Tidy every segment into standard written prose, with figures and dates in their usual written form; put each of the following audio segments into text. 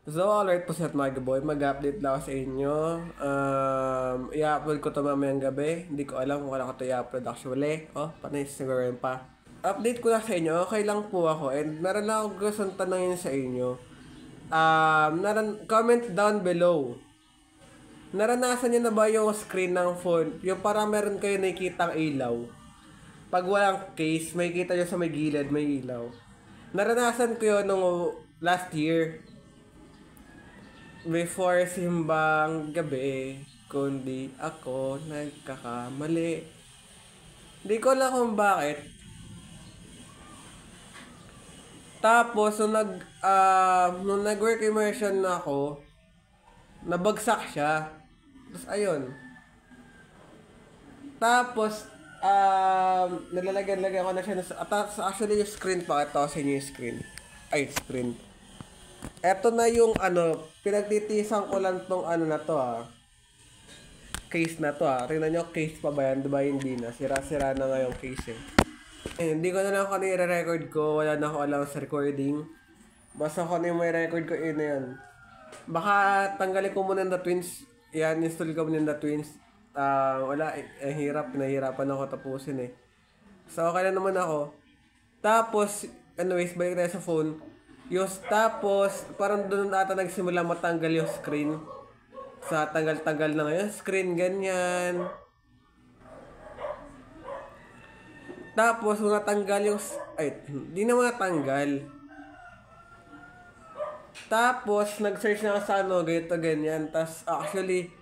So, alright po sa mga boy, mag-update lang ako sa inyo. I-upload ko to mamayang gabi. Hindi ko alam kung kailan ko to i-upload actually. Oh, panis siguro yun pa. Update ko lang sa inyo, okay lang po ako. And meron lang akong gustong tanongin sa inyo. Comment down below. Naranasan niyo na ba yung screen ng phone? Yung para meron kayo nakikitang ilaw. Pag walang case, may kita nyo sa may gilid, may ilaw. Naranasan ko yun nung last year. Before simbang gabi, kundi ako nagkakamali. Di ko alam kung bakit. Tapos, nung nag-work immersion na ako, nabagsak siya. Tapos, ayun. Tapos, nalalagyan-lagyan ko na siya. Actually, yung screen pa. Ito sa inyo yung screen. Ay, screen. Eto na yung pinagtitisan ko lang tong na to case na to Tingnan nyo, case pa ba yan? Diba hindi na? Sira-sira na nga yung case eh. Hindi ko na lang kung ano yung record ko. Wala na ako alam sa recording. Basta kung ano yung may record ko, yun na yan. Baka tanggalin ko muna the twins. Yan, install ko muna the twins. Wala, hirap. Pinahirapan ako tapusin eh. So, okay na naman ako. Tapos, anyways, balik tayo sa phone. Tapos, parang doon ata nagsimula matanggal yung screen. Sa tanggal-tanggal na ngayon, screen ganyan. Tapos, nung natanggal yung... Ay, di na matanggal. Tapos, nag-search na ako sa ganito, ganyan. Tapos, actually,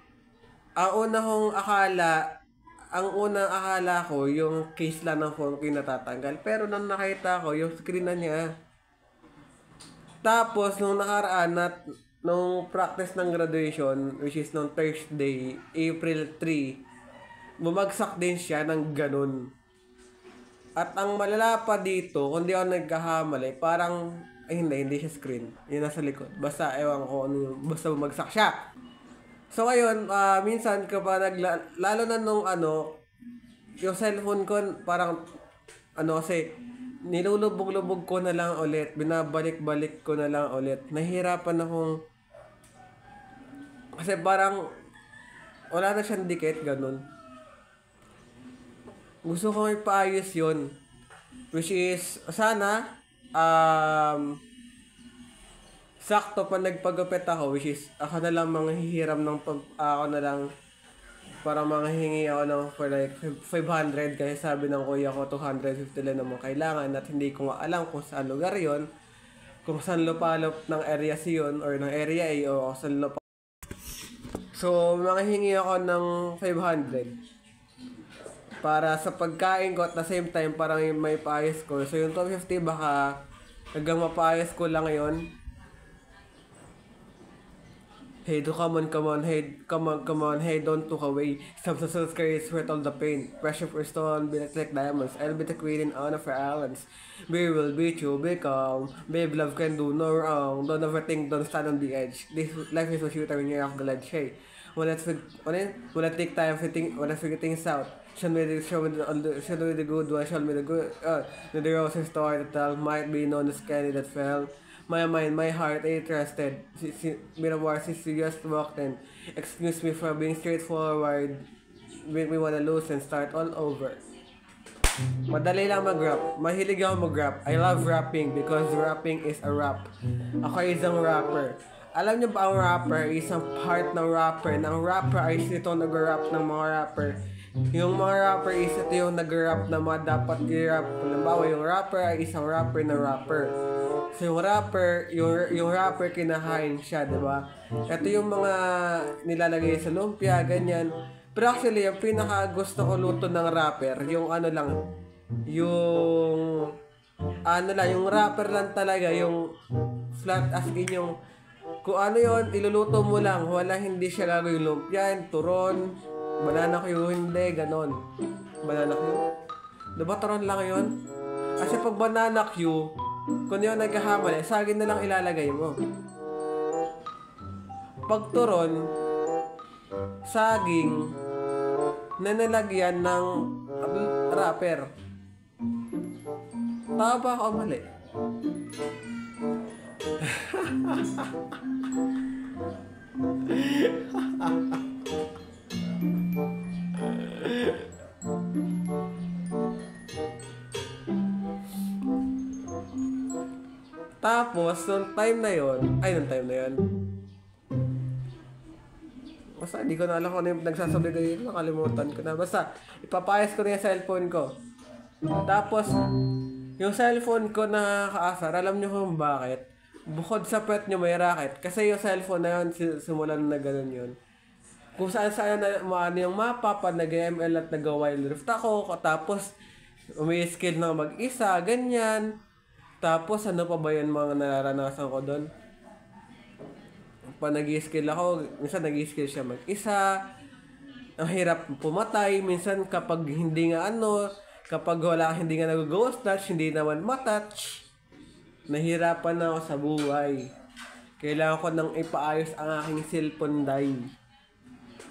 ang unang akala ko, yung case lang ng phone ko yung natatanggal. Pero nang nakita ko, yung screen na niya. Tapos, nung practice ng graduation, which is nung Thursday, April 3, bumagsak din siya ng ganun. At ang malala pa dito, kung di ako nagkahamali, parang, hindi siya screen. Yun nasa likod. Basta, ewan ko basta bumagsak siya. So, ngayon, minsan kapag lalo na nung yung cellphone ko, parang, kasi, nilulubog-lubog ko na lang ulit, binabalik-balik ko na lang ulit. Nahihirapan akong, kasi parang, wala na siyang dikit, ganun. Gusto ko ipaayos yun. Which is, sana, sakto pa nagpagupit ako, which is, ako na lang manghihiram ako na lang, para manghihingi ako ng for like 500 kasi sabi ng kuya ko 250 lang naman kailangan at hindi ko nga alam kung saan lugar yon, kung saan lupalop ng area C yun or ng area A o saan lupalop. So manghihingi ako ng 500 para sa pagkain ko at the same time parang may paayos ko. So yung 250 baka hanggang mapaayos ko lang yon. Hey, come on, hey, don't look away. Some social carries worth all the pain. Pressure for stone, be like diamonds. I'll be the queen in honor for islands. We will beat you, be calm. Babe, love can do no wrong. Don't overthink, don't stand on the edge. This life is a shooter when you're off the ledge. Hey, when I take time for when I figure things out. Show me the good one, show me the good, the roses story to tell. Might be known as candy that fell. My mind, my heart, I trusted. Miramar, since you just walked in. Excuse me for being straightforward. Make me wanna lose and start all over. Madali lang mag-rap. Mahilig ako mag-rap. I love rapping because rapping is a rap. Ako ay isang rapper. Alam niyo ba ang rapper? Isang part ng rapper. Ng rapper ay ito nag-rap ng mga rapper. Yung mga rapper is ito yung nag-rap na mga dapat i-rap. Halimbawa, yung rapper ay isang rapper na rapper. So yung rapper kinakain siya, 'di ba? Ito yung mga nilalagay sa lumpia, ganyan. Pero actually, yung pinaka gusto ko luto ng rapper, yung yung rapper lang talaga, yung flat as in yung kung ano yon iluluto mo lang, hindi siya gagawin lumpia, turon, banana Q, hindi, ganon. Banana Q? Diba turon lang yon? Kasi pag banana Q, kung yun nagkahamali, saging na lang ilalagay mo. Pag turon, saging na nalagyan ng rapper. Tama ba ako mali? Tapos, nung time na yon, basta hindi ko na alam kung ano yung nagsasabi ko dito, nakalimutan ko na. Basta, ipapayas ko na yung cellphone ko. Tapos, yung cellphone ko na kaasar, alam nyo kung bakit? Bukod sa pet nyo may racket. Kasi yung cellphone na yun, simulan na ganun yun. Kung saan na maano yung mapa, pa nag-ML at nag-wild rift ako, tapos umi-skill na mag-isa, ganyan. Tapos ano pa ba yan mga nararanasan ko doon? Pa nag-skill ako, minsan nag-skill siya mag-isa. Ang hirap pumatay, minsan kapag hindi nga kapag hindi nga nag-ghost touch, hindi naman matouch. Nahirapan na ako sa buhay. Kailangan ko nang ipaayos ang aking cellphone dahil.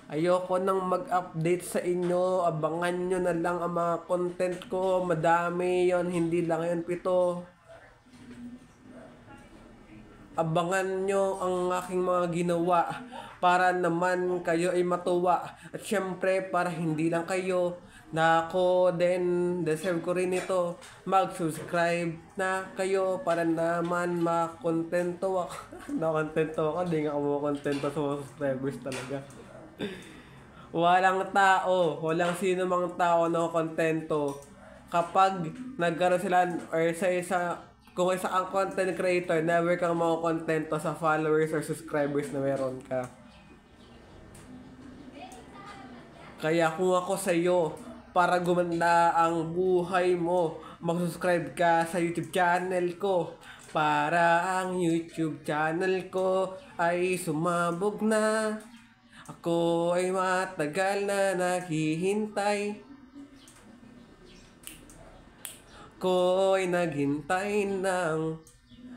Ayoko nang mag-update sa inyo. Abangan nyo na lang ang mga content ko. Madami yon, hindi lang yun 7. Abangan nyo ang aking mga ginawa para naman kayo ay matuwa. At syempre, para hindi lang kayo na ako din, deserve ko rin ito, mag-subscribe na kayo para naman makontento ako. Nakontento ako, di nga ako makontento sa mga subscribers talaga. Walang sino mang tao na kontento kapag nagkaroon sila or kung isa ang content creator, never kang makokontento sa followers or subscribers na meron ka. Kaya kung ako sa iyo, para gumanda ang buhay mo, mag-subscribe ka sa YouTube channel ko para ang YouTube channel ko ay sumabog na. Ako ay matagal na naghihintay. Ako ay naghintay ng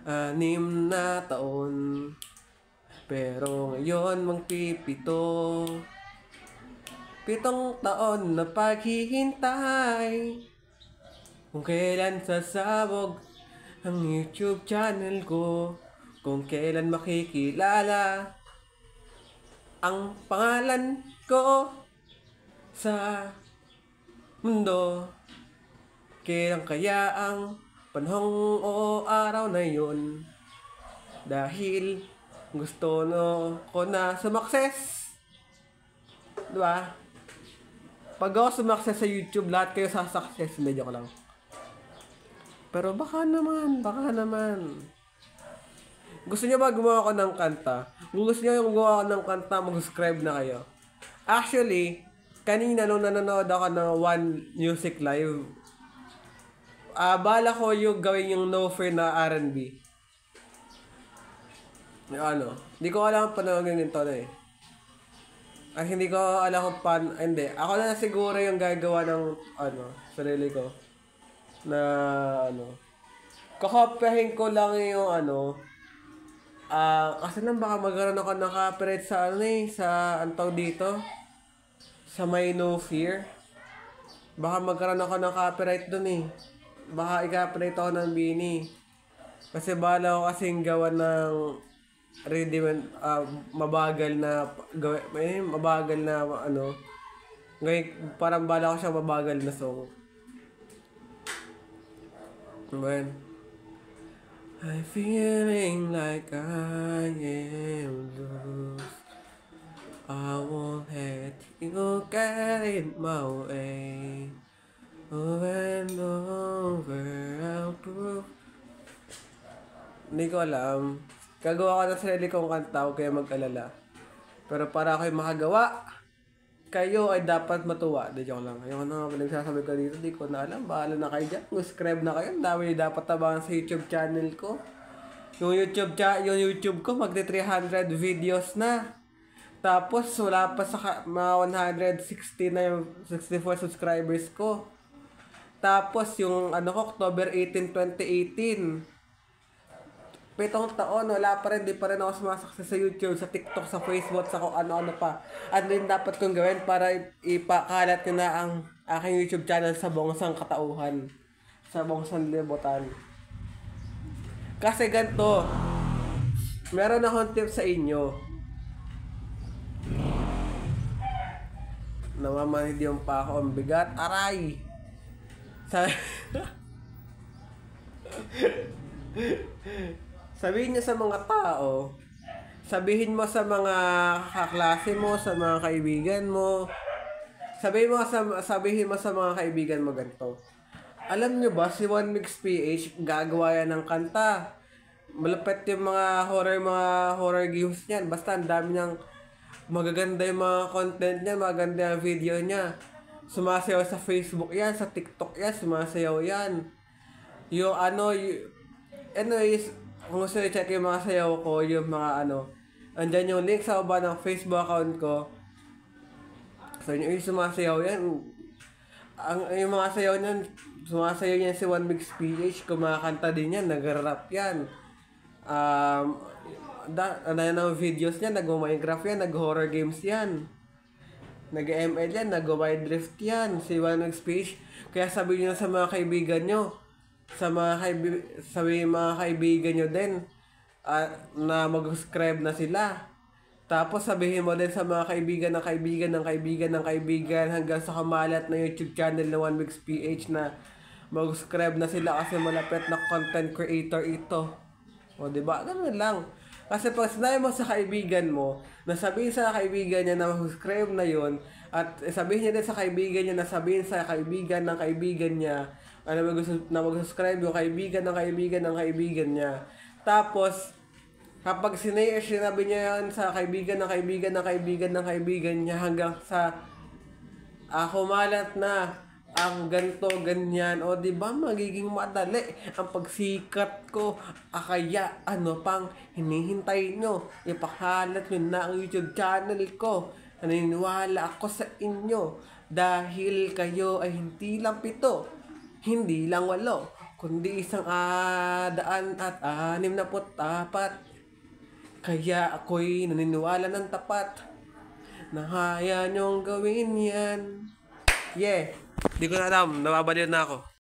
6 na taon. Pero ngayon magpipito. 7 taon na paghihintay. Kung kailan sasabog ang YouTube channel ko. Kung kailan makikilala ang pangalan ko sa mundo. Kailan kaya ang panahong o araw na yun? Dahil gusto ko na sumakses. Diba? Pag ako sumakses sa YouTube, lahat kayo sasakses. Hindi, joke lang. Pero baka naman. Gusto niyo ba gumawa ko ng kanta? Kung gusto niyo gumawa ko ng kanta, mag-subscribe na kayo. Actually, kanina nung nanonood ako ng One Music Live, bala ko yung gawin yung No Fear na R&B. Hindi ko alam kung paano ganito na eh. Hindi ko alam kung hindi. Ako na siguro yung gagawa ng, sarili ko. Na, kakopyahin ko lang yung, kasi nang baka magkaroon ako ng copyright sa, antaw dito. Sa may No Fear. Baka magkaroon ako ng copyright dun eh. Baka i-copyright ako ng Bini. Kasi bala ko kasing gawa ng mabagal na ngayon parang bala ko siya mabagal na song. When I'm feeling like I am lost, I won't let you get in my way. Over and over I'll prove. Hindi ko alam. Gagawa ko ng sarili kong kanta, huwag kayo mag-alala. Pero para ako'y makagawa, kayo ay dapat matuwa. Di joke lang. Ayoko na nga nagsasabi ko dito, di ko na alam. Bahala na kayo dyan. Subscribe na kayo. Ang dami dapat tabangan sa YouTube channel ko. Yung YouTube ko, magti 300 videos na. Tapos, wala pa sa mga 160 na yung 64 subscribers ko. Tapos, yung October 18, 2018. 7 taon, wala pa rin, di pa rin ako sumasakses sa YouTube, sa TikTok, sa Facebook, sa kung ano-ano pa. Ano din dapat kong gawin para ipakalat ko na ang aking YouTube channel sa buong sangkatauhan, sa buong sanlibutan. Kasi ganito, Meron akong tip sa inyo. Namamanid yung pa ako. Ang bigat. Aray! Sa... Sabihin niyo sa mga tao, sabihin mo sa mga kaklase mo, sa mga kaibigan mo, sabihin mo sa mga kaibigan mo ganito. Alam niyo ba, si One Mix PH, gagawa yan ng kanta. Malapit yung mga horror games niyan. Basta ang dami niyang magaganda yung mga content niya, magaganda yung video niya. Sumasayaw sa Facebook yan, sa TikTok yan, sumasayaw yan. Yung anyways, kung gusto nyo check yung mga sayaw ko, yung mga andyan yung link sa baba ng Facebook account ko. So yung sumasayaw yan, yung mga sayaw niyan, sumasayaw yan si One Mix PH, kumakanta din yan, nag-rap yan. Ng videos niya, nag-Minecraft yan, nag-horror games yan. Nag-ML yan, nag-Wild Rift yan, si One Mix PH. Kaya sabihin nyo sa mga kaibigan nyo, sa mga kaibigan nyo din, na mag-subscribe na sila. Tapos sabihin mo din sa mga kaibigan ng kaibigan ng kaibigan ng kaibigan hanggang sa kamalat na YouTube channel ng One Mix PH na mag-subscribe na sila kasi malapit na content creator ito. O diba? Ganun lang. Kasi pag sinabi mo sa kaibigan mo, nasabihin sa kaibigan niya na mag-subscribe na yun, at sabihin niya din sa kaibigan niya na sabihin sa kaibigan ng kaibigan niya, na mag-subscribe yung kaibigan ng kaibigan ng kaibigan niya. Tapos, kapag sinabi niya yan sa kaibigan ng kaibigan ng kaibigan ng kaibigan niya hanggang sa kumalat na ang ganto, ganyan, o diba magiging madali ang pagsikat ko. Kaya pang hinihintay nyo? Ipakalat nyo na ang YouTube channel ko. Naniniwala ako sa inyo dahil kayo ay hindi lang 7, hindi lang 8, kundi 164. Kaya ako'y naniniwala ng tapat na kaya nyong gawin yan. Yeah, di ko na alam, nababaliw na ako.